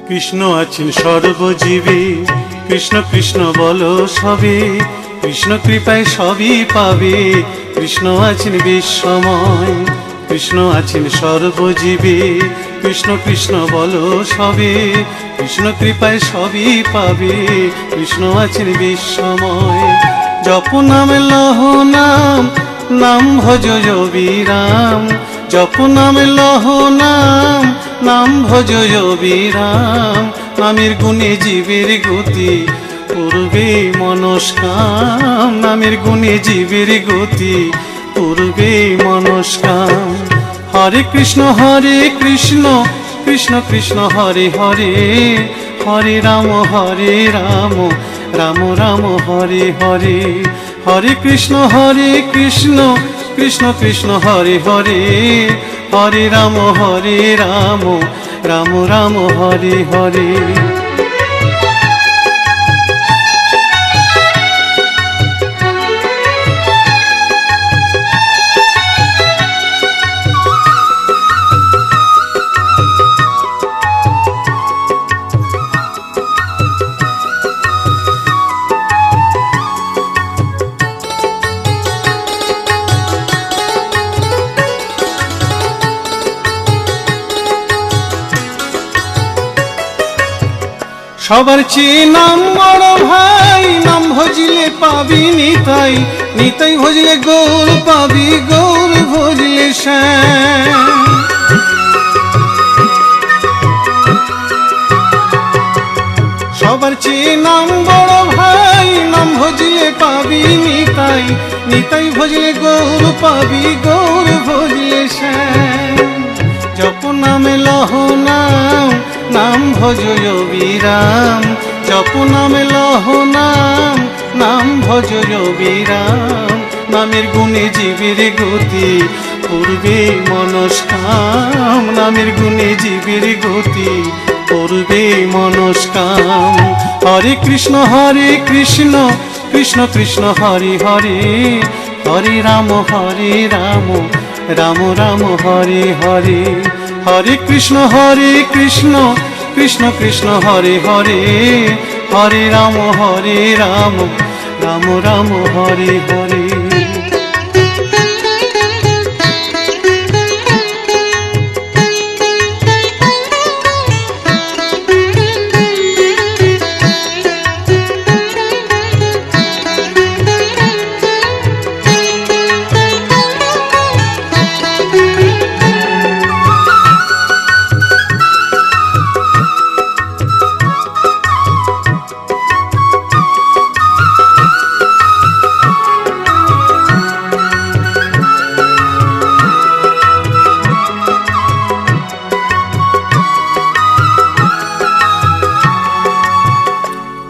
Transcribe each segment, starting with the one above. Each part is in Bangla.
কৃষ্ণ আছেন সর্বজীবে, কৃষ্ণ কৃষ্ণ বলো সবে, কৃষ্ণ কৃপায় সবই পাবে। কৃষ্ণ আছেন বিশ্বময়, কৃষ্ণ আছেন সর্বজীবে, কৃষ্ণ কৃষ্ণ বলো সবে, কৃষ্ণ কৃপায় সবই পাবে। কৃষ্ণ আছেন বিশ্বময়। জপ নাম লহ নাম, নাম ভজ বিরাম। জপ নাম লহ নাম, নাম ভজ বিরাম। নামের গুণে জীবের গতি পূর্বে মনস্কাম। নামের গুণে জীবের গতি পূর্বে মনস্কাম। হরে কৃষ্ণ কৃষ্ণ কৃষ্ণ হরে হরে, হরে রাম রাম রাম হরে হরে। হরে কৃষ্ণ কৃষ্ণ কৃষ্ণ হরে হরে, হরে রাম রাম রাম হরে হরে। সবার চেয়ে নাম বড় ভাই, নাম ভজিলে পাবি নিতাই, নিতাই ভজলে গৌর পাবি, গৌর ভজলে শ্যাম। সবার চেয়ে নাম বড় ভাই, নাম ভজিলে পাবি নিতাই, নিতাই ভজলে গৌর পাবি, গৌর ভজলে শ্যাম। জপ নামে লহ নাম, নাম ভজ বিরাম। জপ নামে লহ নাম, নাম ভজ বিরাম। নামের গুণে জীবের গতি পূর্বে মনস্কাম। নামের গুণে জীবের গতি পূর্বে মনস্কাম। হরে কৃষ্ণ কৃষ্ণ কৃষ্ণ হরে হরে, হরে রাম রাম রাম হরে হরে। হরে কৃষ্ণ কৃষ্ণ কৃষ্ণ হরে হরে, হরে রাম রাম রাম হরে হরে।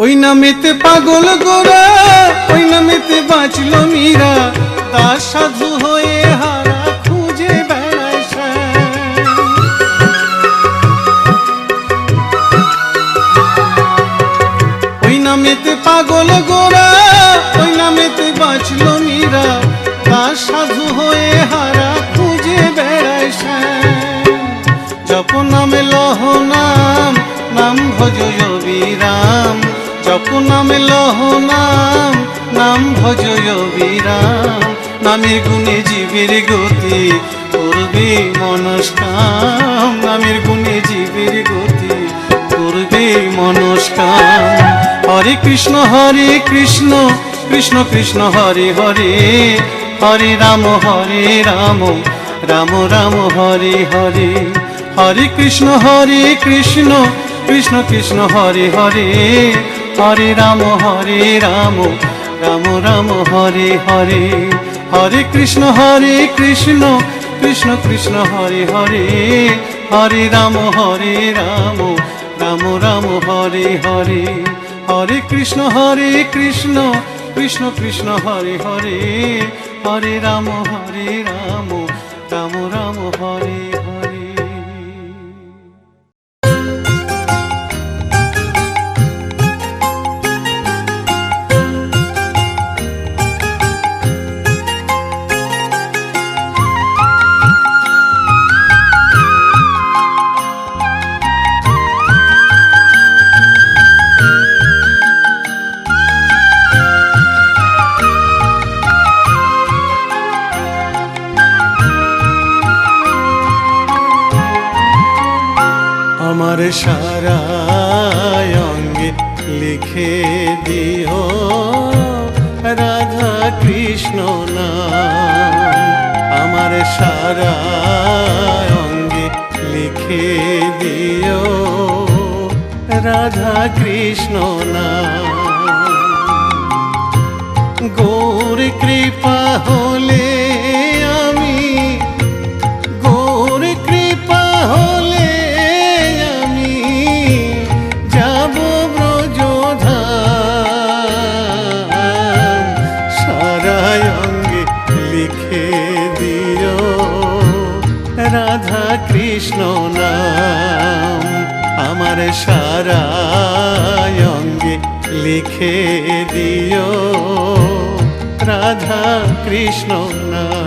ওই নামেতে পাগল গোরা, ওই নামেতে বাঁচল মীরা, দাস সাধু হয়ে হারা খুঁজে বেড়ায় শ্যাম। ওই নামেতে পাগল গোরা, ওই নামেতে বাঁচল মীরা, দাস সাধু হয়ে হারা খুঁজে বেড়ায় শ্যাম। জপ নামে লহ নাম, নাম ভজ বিরাম। জপ নামে লহ নাম, নাম ভজ বিরাম। নামের গুণে জীবের গতি পূর্বে মনস্কাম। নামের গুণে জীবের গতি পূর্বে মনস্কাম। হরে কৃষ্ণ কৃষ্ণ কৃষ্ণ হরে হরে, হরে রাম রাম রাম হরে হরে। হরে কৃষ্ণ কৃষ্ণ কৃষ্ণ হরে হরে, হরে রাম রাম রাম হরে হরে। হরে কৃষ্ণ কৃষ্ণ কৃষ্ণ হরে হরে, হরে রাম রাম রাম হরে হরে। হরে কৃষ্ণ কৃষ্ণ কৃষ্ণ হরে হরে, হরে রাম রাম রাম হরে হরে। সারা অঙ্গে লিখে দিও রাধা কৃষ্ণ নাম। আমার সারা অঙ্গে লিখে দিও রাধা কৃষ্ণ নাম। গৌর কৃপা হলে আমি, গৌর কৃপা হলে আমি যাব ব্রজধাম। সারা অঙ্গে লিখে দিও রাধা কৃষ্ণ নাম। আমার সারা অঙ্গে লিখে দিও রাধা কৃষ্ণ নাম।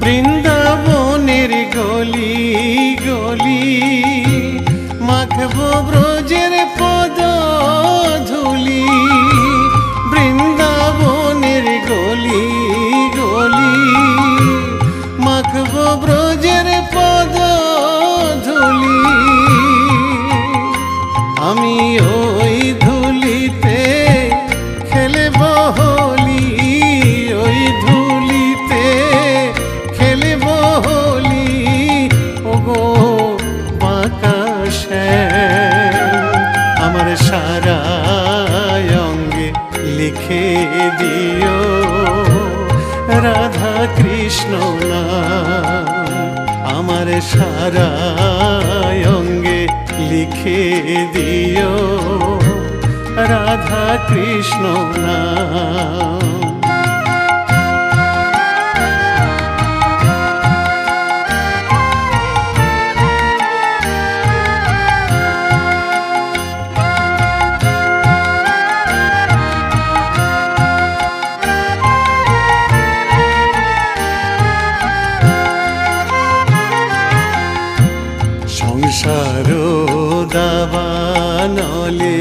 বৃন্দাবনের গলি গলি মাখবো ব্রজের পদ ধুলি। বৃন্দাবনের গলি গলি মাখবো ব্রজের পদ ধুলি। আমি ওই ধুলিতে খেলব হোলি, ওই ধুলিতে খেলব হোলি। ওগো বাঁকা শ্যাম, আমার সারা অঙ্গে লিখে দিও রাধা কৃষ্ণ নাম। আমার সারা অঙ্গে লিখে দিও রাধা কৃষ্ণ নাম। সংসার দাবানলে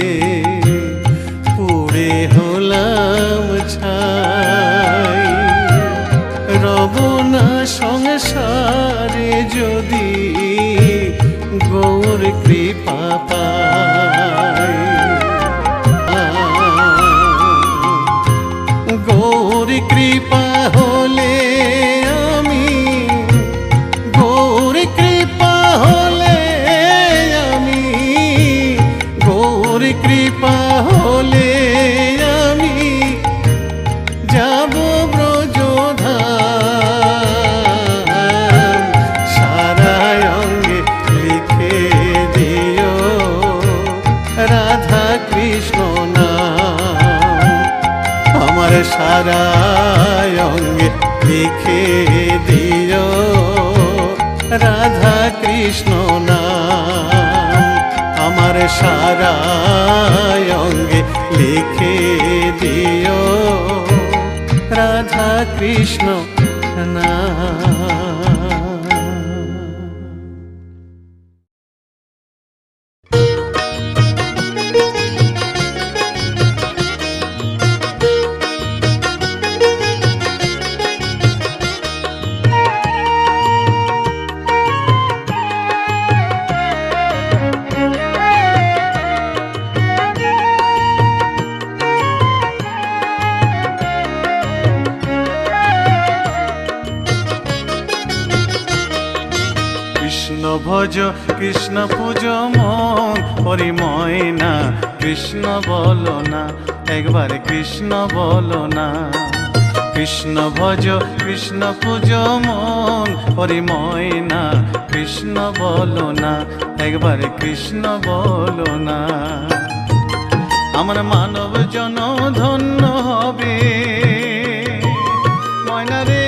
পুড়ে হলাম ছাই। রব না সংসারে যদি গৌর কৃপা পাই। গৌর কৃপা হলে আমি, গৌর কৃপা হলে আমি, গৌর কৃপা হলে আমি যাব ব্রজধাম। সারা অঙ্গে লিখে দিও রাধা কৃষ্ণ নাম। আমার সারা অঙ্গে লিখে দিও রাধা কৃষ্ণ নাম। আমার সারা অঙ্গে লিখে দিও রাধা কৃষ্ণ নাম। কৃষ্ণ ভজ কৃষ্ণ পূজ মন পরিময় না। কৃষ্ণ বলো না, একবার কৃষ্ণ বলো না। কৃষ্ণ ভজ কৃষ্ণ পূজ মন পরিময় না। কৃষ্ণ বলো না, একবার কৃষ্ণ বলো না। আমার মানব জন ধন্য হবে ময়না রে।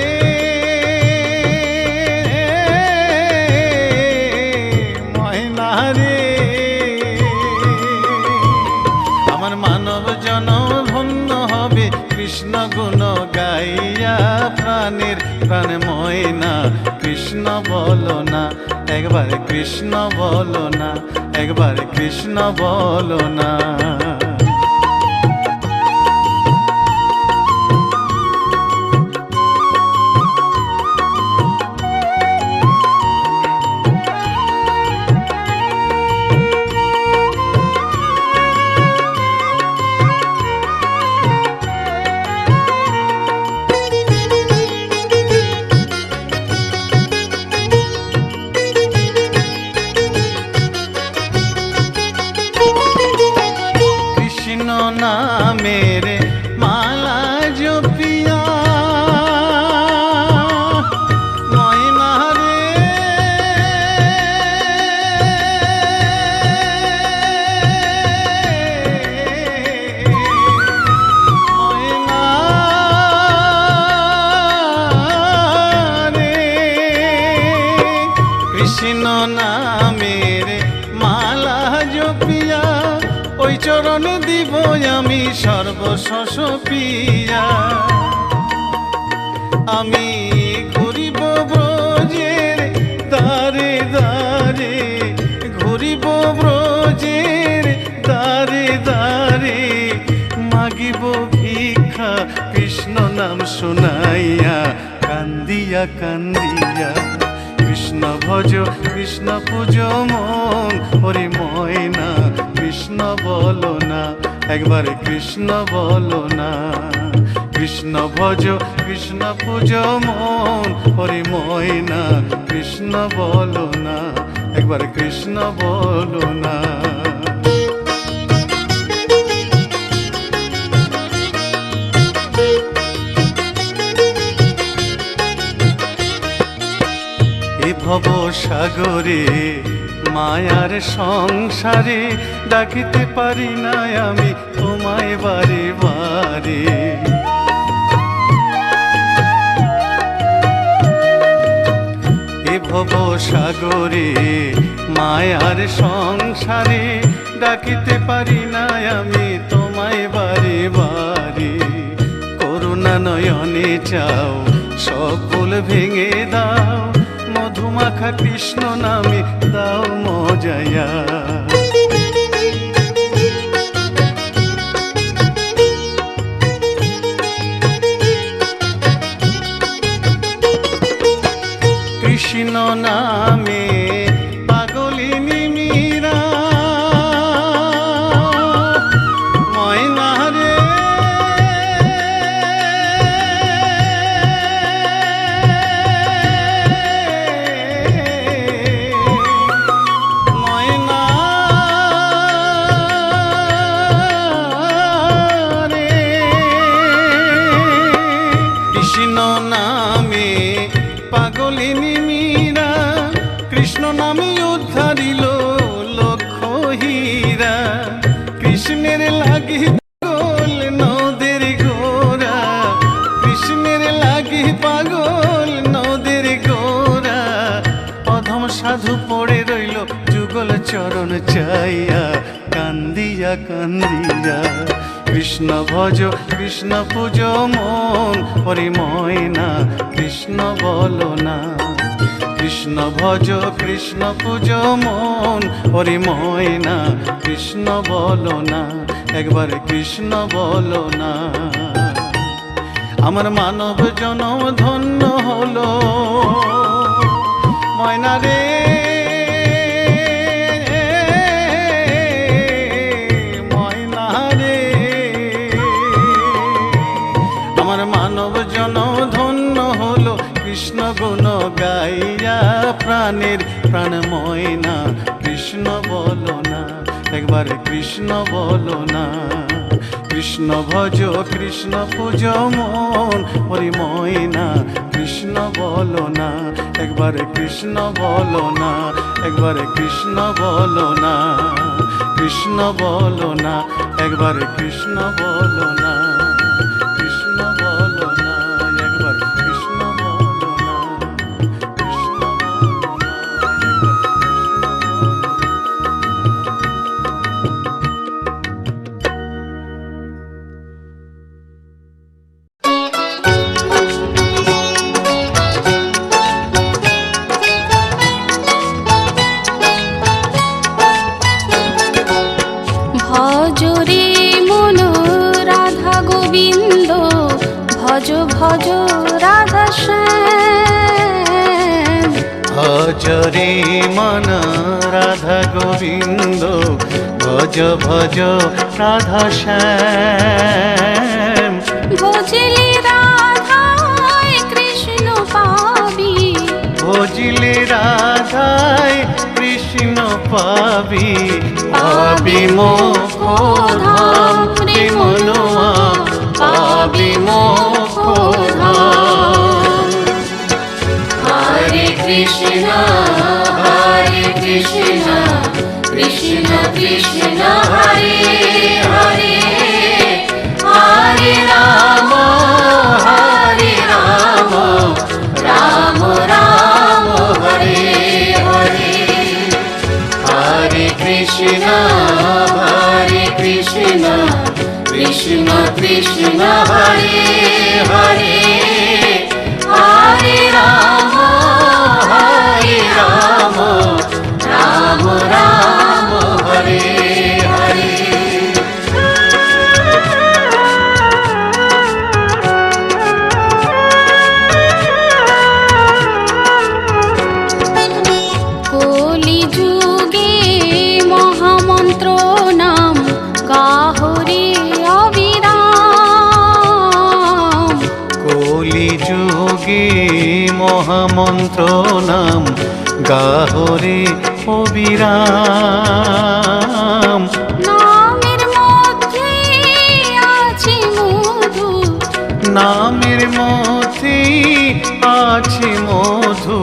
কৃষ্ণ বলো না, একবার কৃষ্ণ বলো না, একবার কৃষ্ণ বলো না। মেরে মালা জপিয়া ময়না রে, ময়না রে, কৃষ্ণ নামের মালা জপিয়া ওই চরণ দিব আমি সর্বশস পিয়া। আমি ঘুরিব ব্রজের দ্বারে দ্বারে, ঘুরিব ব্রজের দ্বারে দ্বারে, মাগিব ভিক্ষা কৃষ্ণ নাম শুনাইয়া, কান্দিয়া কান্দিয়া। কৃষ্ণ ভজ কৃষ্ণ পূজ মন, ওরে ময়না কৃষ্ণ বলো না, একবার কৃষ্ণ বলো না। কৃষ্ণ ভজ কৃষ্ণ পূজ মন, ওরে ময়না কৃষ্ণ বলো না, একবার কৃষ্ণ বলো না। এ ভব সাগরে মায়ার সংসারে ডাকিতে পারি না আমি তোমায় বারে বারে। এ ভব সাগরে মায়ার সংসারে ডাকিতে পারি না আমি তোমায় বারে বারে। করুণা নয়নে চাও সকল ভেঙে দাও, মধুমাখা কৃষ্ণ নামে দাও মজায়া। কৃষ্ণ নামে পাগলিনী মীরা, ময়না রে, কৃষ্ণ নামে পাগলিনী মীরা, কৃষ্ণ নামে উদ্ধারিল লক্ষ হীরা। কৃষ্ণের লাগি পাগল নদের গোরা, কৃষ্ণের লাগি পাগল নদের গোরা। অধম সাধু পড়ে রইল যুগল চরণ চাইয়া, কান্দিয়া কান্দিয়া। কৃষ্ণ ভজ কৃষ্ণ পূজ মন, ওরে ময়না কৃষ্ণ বলো না। কৃষ্ণ ভজ কৃষ্ণ পূজ মন, ওরে ময়না কৃষ্ণ বলো না, একবার কৃষ্ণ বলো না। আমার মানব জনম ধন্য হলো ময়না রে, ময়না রে। আমার মানব জনম ধন্য হলো কৃষ্ণ গুণ গাইয়া, প্রাণের প্রাণ ময়না কৃষ্ণ বলো না, একবার কৃষ্ণ বলো না। কৃষ্ণ ভজ কৃষ্ণ পূজ মন, ওরে ময়না কৃষ্ণ বলো না, একবার কৃষ্ণ বলো না, একবার কৃষ্ণ বলো না। কৃষ্ণ বলো না, একবার কৃষ্ণ বলো না, কৃষ্ণ বলো না, একবার কৃষ্ণ বলো না, কৃষ্ণ বলো না, একবার কৃষ্ণ বলো না। গোবিন্দ ভজ ভজ রাধা শ্যাম। ভজ রে মন রাধা গোবিন্দ ভজ ভজ রাধা শ্যাম। ভজলে রাধায় কৃষ্ণ পাবি, ভজলে রাধায় কৃষ্ণ পাবি, পাবি মোক্ষ ধাম রে মনোয়া, পাবি মোক্ষ ধাম। হরে কৃষ্ণ হরে কৃষ্ণ কৃষ্ণ কৃষ্ণ হরে হরে, হরে রাম রাম রাম হরে হরে। হরে কৃষ্ণ কৃষ্ণ কৃষ্ণ হরে হরে, হরে রাম রাম রাম হরে হরে। কলি যুগে মহামন্ত্র নাম গাহরে অবিরাম। কলি যুগে মহামন্ত্র নাম গাহরে অবিরাম। নামের মধ্যে আছে মধু, নামের মধ্যে আছে মধু,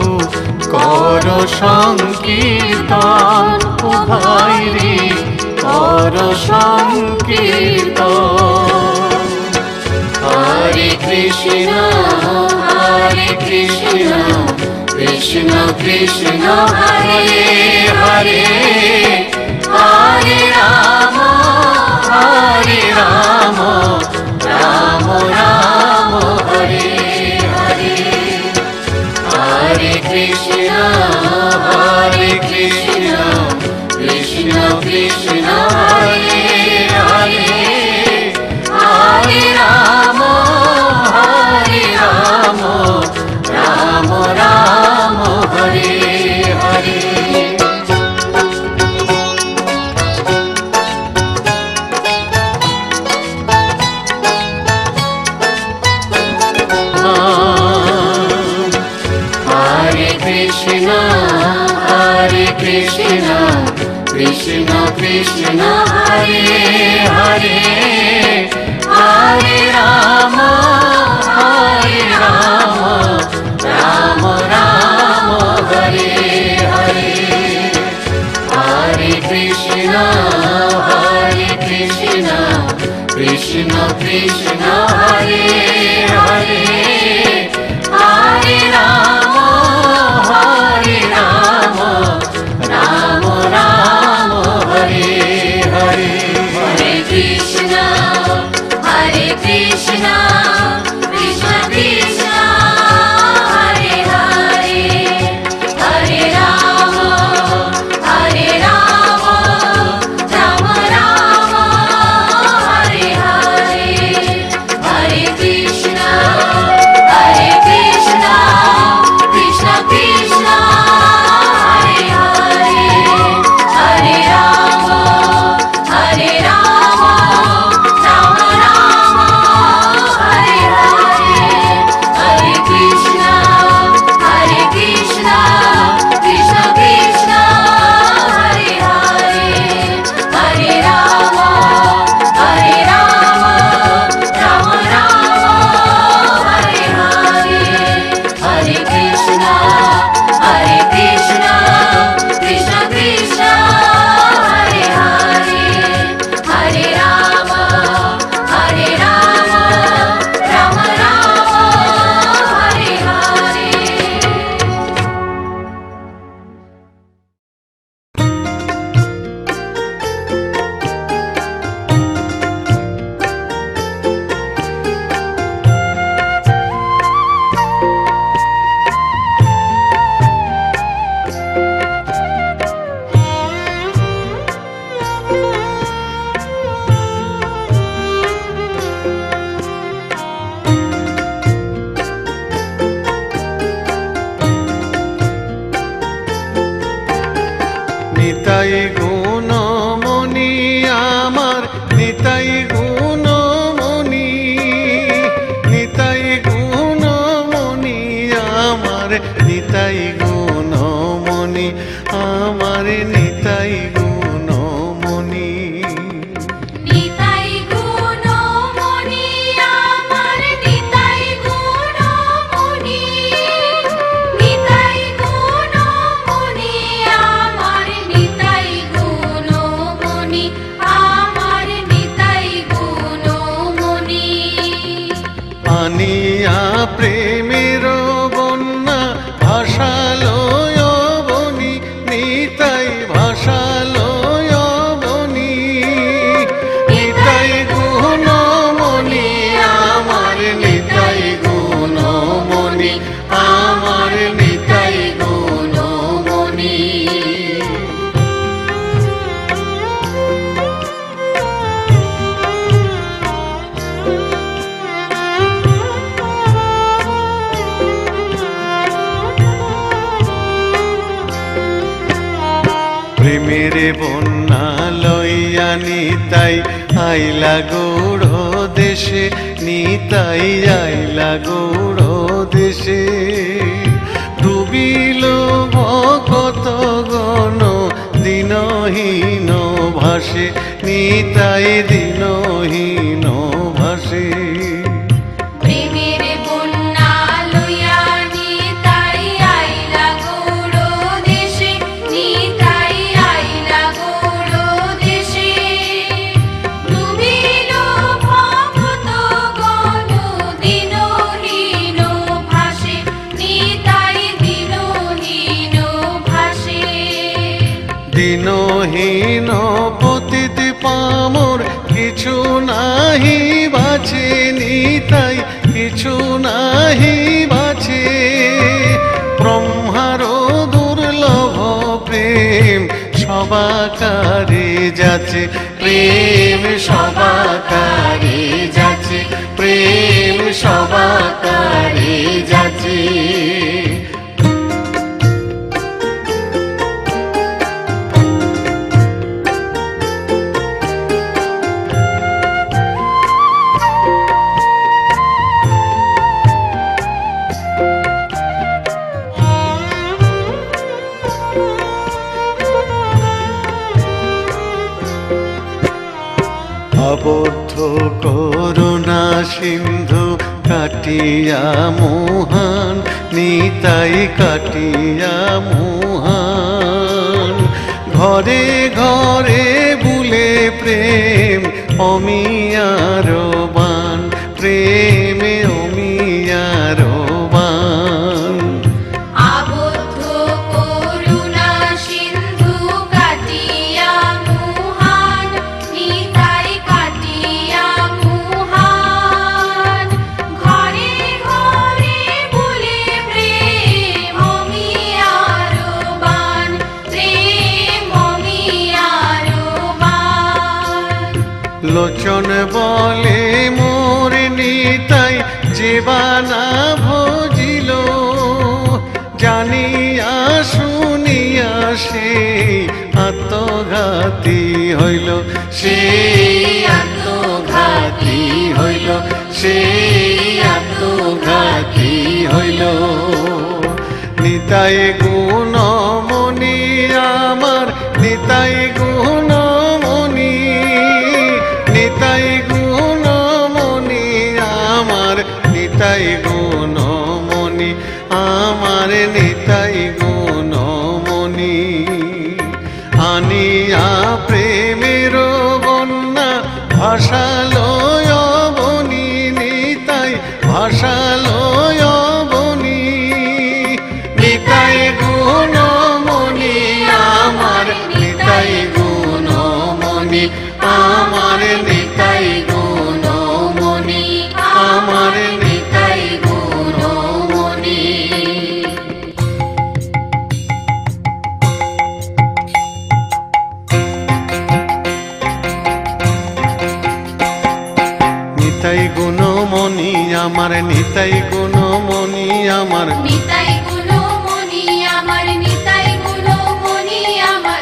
কর সংকীর্তন ও ভাই রে, কর সংকীর্তন। হরে কৃষ্ণ কৃষ্ণ কৃষ্ণ হরে হরে, হরে রাম রাম রাম হরে হরে। হরে কৃষ্ণ কৃষ্ণ কৃষ্ণ হরে হরে, হরে রাম রাম রাম হরে হরে। হরে কৃষ্ণ কৃষ্ণ কৃষ্ণ হরে হরে, হরে রাম রাম রাম হরে হরে। হরে কৃষ্ণ কৃষ্ণ কৃষ্ণ হরে হরে, হরে রাম রাম রাম হরে হরে। হরে কৃষ্ণ কৃষ্ণ কৃষ্ণ হরে হরে, হরে রাম রাম রাম হরে হরে। নিতাই গুণমণি আমার নিতাই গুণমণি, নিতাই গুণমণি আমার নিতাই গুণমণি, আমার নিতাই গুণমণি। নিতাই গুণমণি আমার নিতাই গুণমণি, নিতাই গুণমণি আমার নিতাই গুণমণি, আমার নিতাই গুণমণি। আনিয়া প্রেমের বন্যা ভাসালো বনি, নিতাই ভাসালো বনি, নিতাই গুণমণি আমার নিতাই গুণমণি, আমার নিতাই গুণমণি। প্রেমের বন্যা লইয়া নিতাই আইলা গৌড় দেশে, নিতাই আইলা গৌড় দেশে। ডুবিল ভকত গণ দিনহীন ভাসে, নিতাই দিনহীন ভাসে। প্রেমের বন্যা লইয়া নিতাই আইলা গৌড় দেশে, নিতাই আইলা গৌড় দেশে। ডুবিল ভক্ত গণ দিনহীন ভাসে, নিতাই দিনহীন ভাসে। দিনহীন পতিত পামর কিছু নাহি বাছে, নিতাই কিছু নাহি বাছে। ব্রহ্মার দুর্লভ প্রেম সবাকারে যাচ্ছে, প্রেম সবাকারে যাচ্ছে, প্রেম সবাকারে যাচ্ছে। আবদ্ধ করুণা সিন্ধু কাটিয়া মোহান, নিতাই কাটিয়া মোহান। ঘরে ঘরে বুলে প্রেম অমিয়ার বান, প্রেমে অমিয়ার বান। আবদ্ধ করুণা সিন্ধু কাটিয়া মুহান, নিতাই কাটিয়া মুহান। ঘরে ঘরে বুলে প্রেম অমিয়ার বান, প্রেম অমিয়ার বান। লোচন বলে মোর নিতাই জীবানা ভজিল, জানিয়া শুনিয়া সেই আত্মঘাতী হইল, সেই আত্মঘাতী হইল, সেই আত্মঘাতী হইল। নিতাই গুণমণি আমার নিতাই গুণমণি, নিতাই গুণমণি আমার নিতাই গুণমণি, আমার নিতাই গুণমণি। আনিয়া প্রেমের বন্যা ভাসালো বনি, নিতাই ভাসালো বনি, নিতাই গুণমণি আমার নিতাই গুণমণি, আমার নিতাই গুণমণি, আমার নিতাই গুণমণি। নিতাই গুণমণি আমার নিতাই গুণমণি, আমার নিতাই গুণমণি আমার নিতাই গুণমণি আমার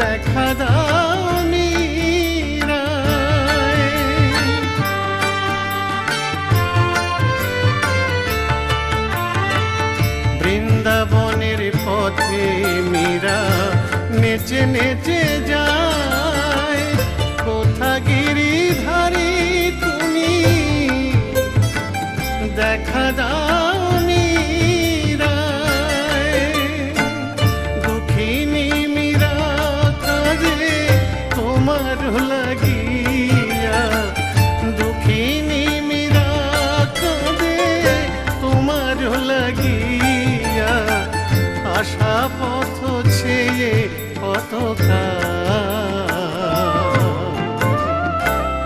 দেখা দাও নিরায়। বৃন্দাবনের পথে মীরা নেচে নেচে যায়, কোথা গিরিধারী তুমি দেখা দাও নিরায়। দুঃখিনী মীরা কাঁদে তোমার লাগিয়া, দুঃখিনী মীরা কাঁদে তোমার লাগিয়া। আশা পথ ছেয়ে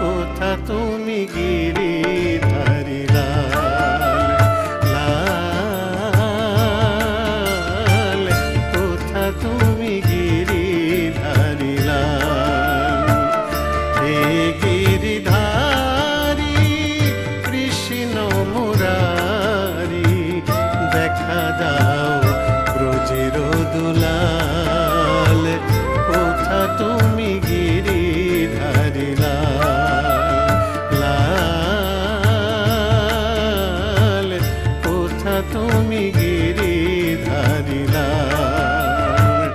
কোথা তুমি গিরিধারী লাল, লাল, কোথা তুমি গিরিধারী লাল। হে গিরিধারী কৃষ্ণ মুরারি, দেখা দাও ব্রজের দুলাল। কোথা তুমি গিরিধারী লাল, লাল, কোথা তুমি গিরিধারী লাল।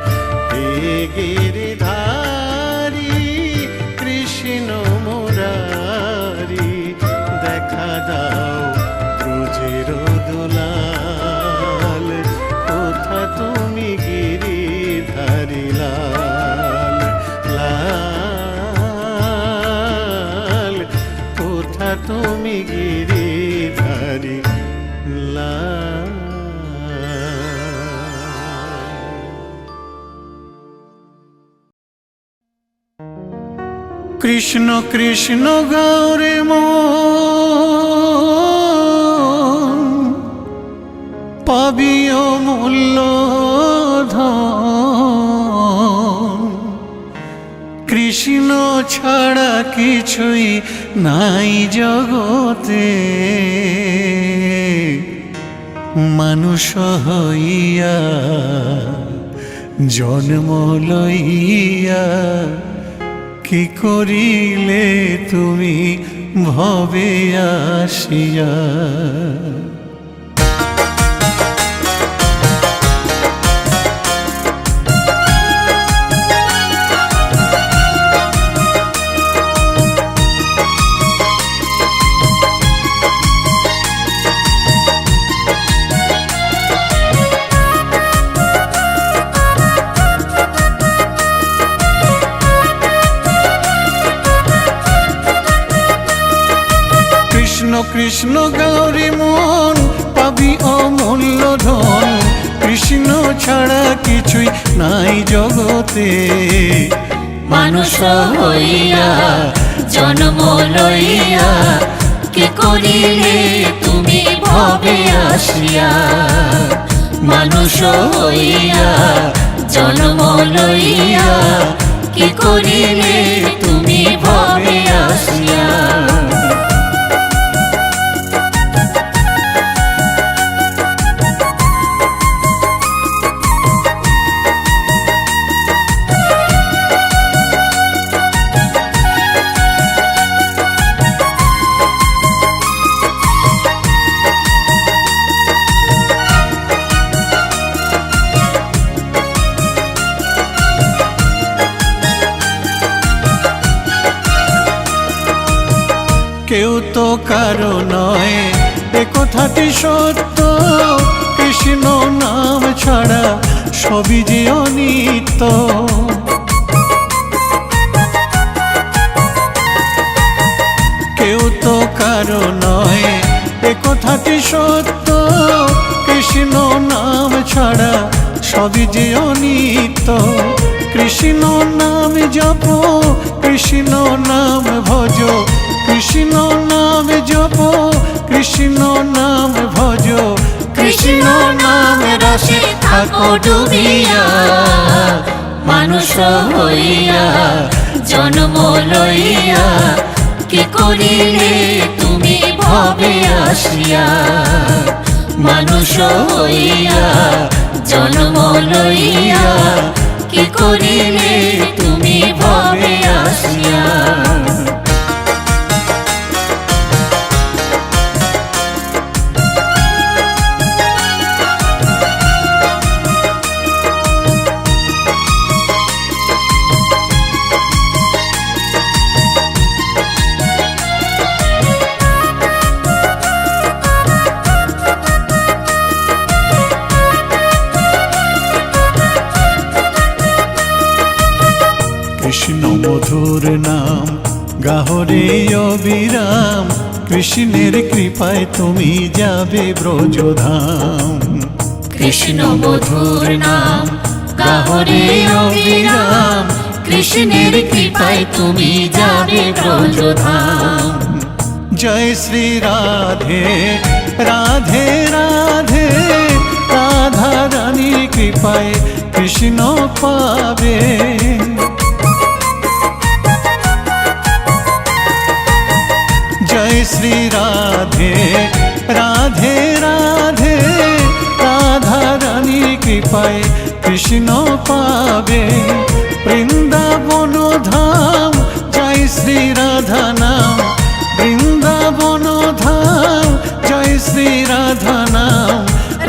হে গিরিধারী কৃষ্ণ মুরারি, দেখা দাও ব্রজের দুলাল। কোথা তুমি গিরিধারী লাল, লাল, কোথা তুমি গিরিধারী লাল। কৃষ্ণ কৃষ্ণ গৌরে মন, পাবিও মূল্যধন। কৃষ্ণ ছাড়া কিছুই নাই জগতে, মানুষ হইয়া জন্ম লইয়া কি করিলে তুমি ভবে আসিয়া। কৃষ্ণ গৌরী মন, পাবি অমূল্য ধন। কৃষ্ণ ছাড়া কিছুই নাই জগতে, মানুষ হইয়া জন্ম লইয়া কি করিলে তুমি ভবে আসিয়া। মানুষ হইয়া জন্ম লইয়া কি করিলে তুমি ভবে আসিয়া। কেউ তো কারো নয় এ কথাটি সত্য, কৃষ্ণ নাম ছাড়া সবই যে অনিত্য। কেউ তো কারো নয় এ কথাটি সত্য, কৃষ্ণ নাম ছাড়া সবই যে অনিত্য। কৃষ্ণ নাম জপ, কৃষ্ণ নাম ভজ, কৃষ্ণ নাম জপ, কৃষ্ণ নাম ভজ। কৃষ্ণ নাম রসে থাকো ডুবিয়া, মানুষ হইয়া জন্ম লইয়া কি করিলে তুমি ভবে আসিয়া। মানুষ হইয়া জন্ম লইয়া কি করিলে কৃষ্ণ মধুর নাম গাহরে অবিরাম, কৃষ্ণের কৃপায় তুমি যাবে ব্রজধাম। কৃষ্ণ মধুর নাম গাহরে অবিরাম, কৃষ্ণের কৃপায় তুমি যাবে ব্রজধাম। জয় শ্রী রাধে রাধে রাধে, রাধা রানীর কৃপায় কৃষ্ণ পাবে। জয় শ্রী রাধে রাধে রাধে, রাধা রানীর কৃপায় কৃষ্ণ পাবে। বৃন্দাবন ধাম জয় শ্রী রাধা নাম, বৃন্দাবন ধাম জয় শ্রী রাধা নাম।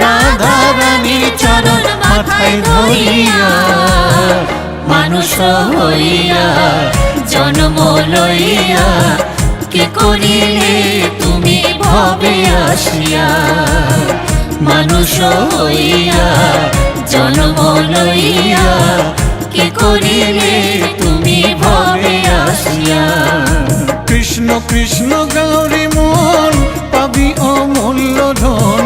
রাধা রানীর চরণ মাথায় ধরিয়া, মানুষ হইয়া জন্ম লইয়া, কে করিলে তুমি ভবে আসিয়া। মানুষ হইয়া জন্ম লইয়া, কে করিলে তুমি ভবে আসিয়া। কৃষ্ণ কৃষ্ণ গৌরী মন পাবি অমূল্য ধন,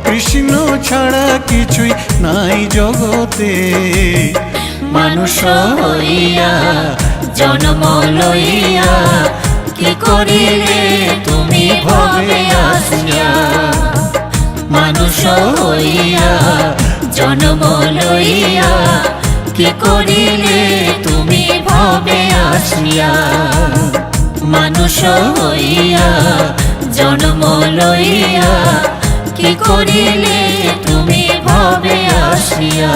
কৃষ্ণ ছাড়া কিছুই নাই জগতে। মানুষ হইয়া জন্ম লইয়া, কি করিলে তুমি ভবে আসিয়া। মানুষ হইয়া জন্ম লইয়া, কি করিলে তুমি ভবে আসিয়া। মানুষ হইয়া জন্ম লইয়া, কি করিলে তুমি ভবে আসিয়া।